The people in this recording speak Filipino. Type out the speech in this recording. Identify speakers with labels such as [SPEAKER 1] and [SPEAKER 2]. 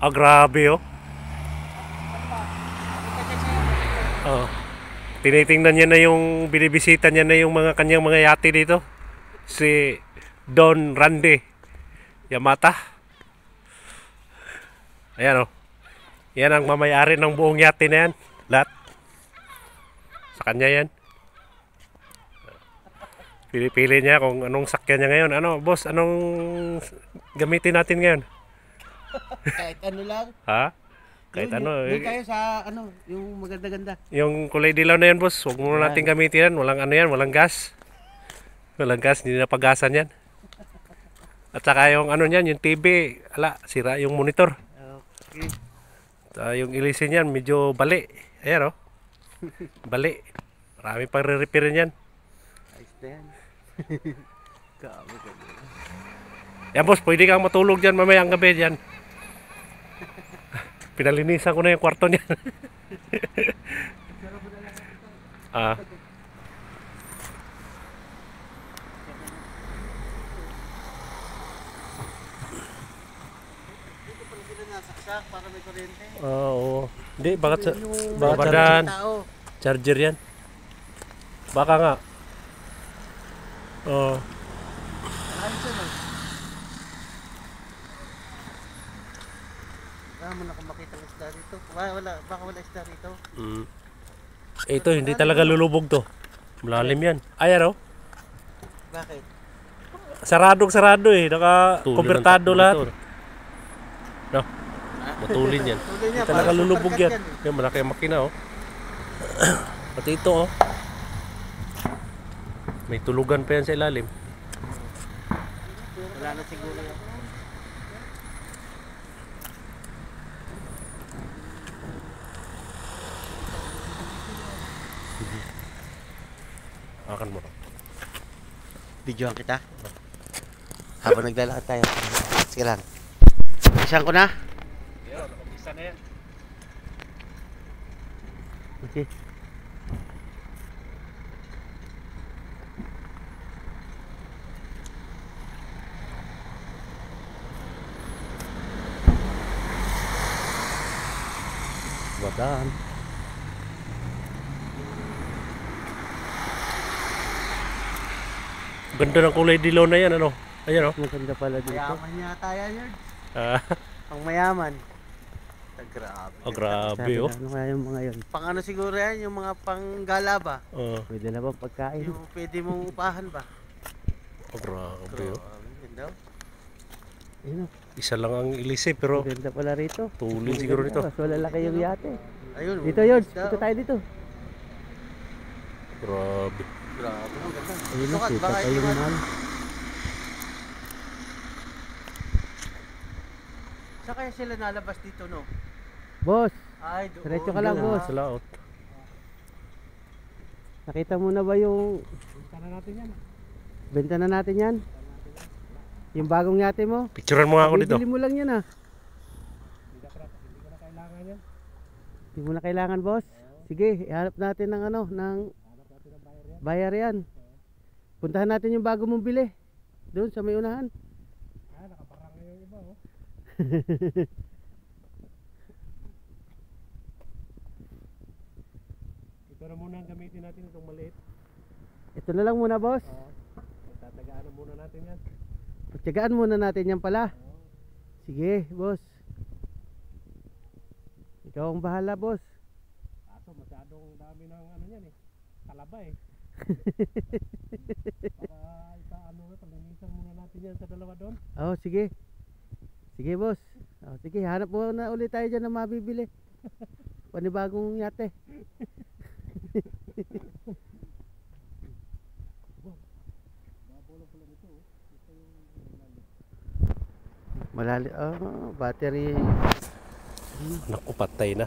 [SPEAKER 1] Ah, grabe oh. Oh. Tinitingnan niya na yung binibisita niya na yung mga kanyang mga yate dito. Si Don Randy Yamata. Ayan oh. Yan ang mamayari ng buong yate na yan. Lahat. Sa kanya yan. Pili-pili niya kung anong sakyan niya ngayon. Ano, boss, anong gamitin natin ngayon?
[SPEAKER 2] Kahit ano lang.
[SPEAKER 1] Ha? Kahit ano.
[SPEAKER 2] Doon tayo sa ano, yung maganda-ganda.
[SPEAKER 1] Yung kulay dilaw na yan, boss. Huwag muna natin gamitin yan. Walang ano yan, walang gas. Walang gas, hindi na pagasan yan. At saka yung ano yan, yung TV, ala, sira yung monitor.
[SPEAKER 2] Okay.
[SPEAKER 1] Yung ilisin yan, medyo bali. Ayan oh. Bali. Marami pang re-repair yan.
[SPEAKER 2] Ayos na yan. Kamo ka din.
[SPEAKER 1] Yan boss, pwede kang matulog dyan mamayang gabi dyan. Pinalinisan ko na yung kwarto niya. Ah.
[SPEAKER 2] Dito pala sila nasaksak para may kuryente.
[SPEAKER 1] Oo. Hindi, baka
[SPEAKER 2] Baka
[SPEAKER 1] badan.
[SPEAKER 2] tao.
[SPEAKER 1] Charger yan. Baka nga. Oo.
[SPEAKER 2] Ayos yan. Wala mo na kung makita ng isda dito. Baka wala isda dito.
[SPEAKER 1] Mm. Ito, hindi talaga lulubog to. Malalim yan. Ayan oh.
[SPEAKER 2] Bakit?
[SPEAKER 1] Sarado eh. Naka-kubertado lahat. No? Matulin yan.
[SPEAKER 2] Tuloy niya.
[SPEAKER 1] Hindi talaga
[SPEAKER 2] parang
[SPEAKER 1] lulubog
[SPEAKER 2] supercut
[SPEAKER 1] yan. Yan, malaki ang makina oh. Pati ito oh. May tulugan pa yan sa ilalim.
[SPEAKER 2] Wala na siguro yan.
[SPEAKER 1] Akan mo.
[SPEAKER 2] Videoan kita. Habang naglalakad tayo. Sige lang. Isang ko na.
[SPEAKER 1] Isa na yan.
[SPEAKER 2] Okay.
[SPEAKER 1] Badan. Ganda ng kulay dilaw na yan, ano? Ayan, oh.
[SPEAKER 2] Maganda pala dito. Mayaman yata yan yun.
[SPEAKER 1] Ah,
[SPEAKER 2] Pang mayaman. Grabe.
[SPEAKER 1] oh, grabe, oh.
[SPEAKER 2] Ano kaya yung mga yun? Pang ano siguro yan? Yung mga panggala ba?
[SPEAKER 1] Oh,
[SPEAKER 2] Pwede na ba pagkain? Yung pwede mong upahan ba?
[SPEAKER 1] oh, grabe, oh.
[SPEAKER 2] Ganda.
[SPEAKER 3] Ayun,
[SPEAKER 1] Isa lang ang ilise, pero
[SPEAKER 3] ganda pala rito.
[SPEAKER 1] tulin siguro nito.
[SPEAKER 3] Mas malalaki yung yate.
[SPEAKER 2] Ayun.
[SPEAKER 3] Dito yun, dito tayo dito.
[SPEAKER 1] Grabe.
[SPEAKER 2] Grabe. Ang ganda.
[SPEAKER 3] Ayun na,
[SPEAKER 2] Sukat,
[SPEAKER 3] kita
[SPEAKER 2] baka
[SPEAKER 3] pa yung
[SPEAKER 2] iwan.
[SPEAKER 3] mahal.
[SPEAKER 2] Saan kaya sila nalabas dito, no?
[SPEAKER 3] Boss,
[SPEAKER 2] Ay, doon.
[SPEAKER 3] diretso ka lang, boss.
[SPEAKER 1] Sa laot.
[SPEAKER 3] Nakita mo na ba yung... Benta na natin yan? Yung bagong yate mo?
[SPEAKER 1] Picturean mo nga ako dito.
[SPEAKER 3] Bibili mo lang yan ah. Hindi mo na kailangan, boss. Sige, ihanap natin ng ano, ng bayar yan. Puntahan natin yung bago mong bili. Doon sa may unahan. Ah, nakaparang yung iba oh.
[SPEAKER 1] Ito na muna ang gamitin natin itong maliit.
[SPEAKER 3] Ito na lang muna, boss.
[SPEAKER 1] Tatagaan na muna natin yan.
[SPEAKER 3] Pagtyagaan muna natin yan pala. Sige, boss. Ikaw ang bahala, boss.
[SPEAKER 1] Kaso masyadong dami ng ano yan eh. Talaba eh. Para ano na, palinisan muna natin yan sa dalawa doon.
[SPEAKER 3] Oh, sige. Sige, boss. Oh, sige, hanap mo na ulit tayo dyan na mabibili. Panibagong yate. Malali, oh, battery.
[SPEAKER 1] Naku, patay na.